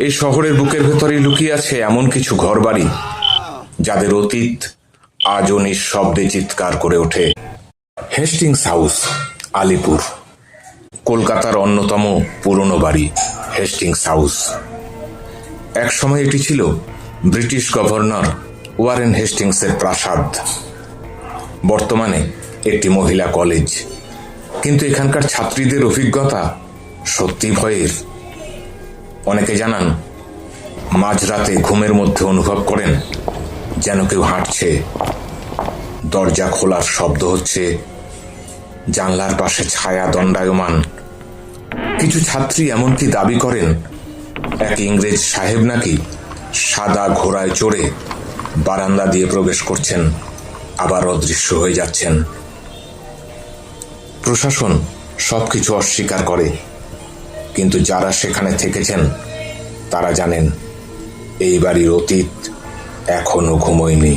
এই শহরের বুকের ভেতরে লুকিয়ে আছে এমন কিছু ঘরবাড়ি যাদের অতীত আজও নিঃশব্দে চিৎকার করে ওঠে। Hastings house, Alipur. কলকাতার অন্যতম পুরনো বাড়ি হেস্টিংস হাউস। একসময় এটি ছিল ব্রিটিশ গভর্নর ওয়ারেন হেস্টিংসের প্রাসাদ। বর্তমানে একটি মহিলা কলেজ, কিন্তু এখানকার ছাত্রীদের অভিজ্ঞতা সত্যি ভয়ের। অনেকে জানান মাঝরাতে ঘুমের মধ্যে অনুভব করেন যেন কেউ হাঁটছে, দরজা খোলার শব্দ হচ্ছে, জানলার পাশে ছায়া দণ্ডায়মান। কিছু ছাত্রী এমনকি দাবি করেন এক ইংরেজ সাহেব নাকি সাদা ঘোড়ায় চড়ে বারান্দা দিয়ে প্রবেশ করছেন, আবার অদৃশ্য হয়ে যাচ্ছেন। প্রশাসন সবকিছু অস্বীকার করে, কিন্তু যারা সেখানে থেকেছেন তারা জানেন এই বাড়ির অতীত এখনো ঘুমোয়নি।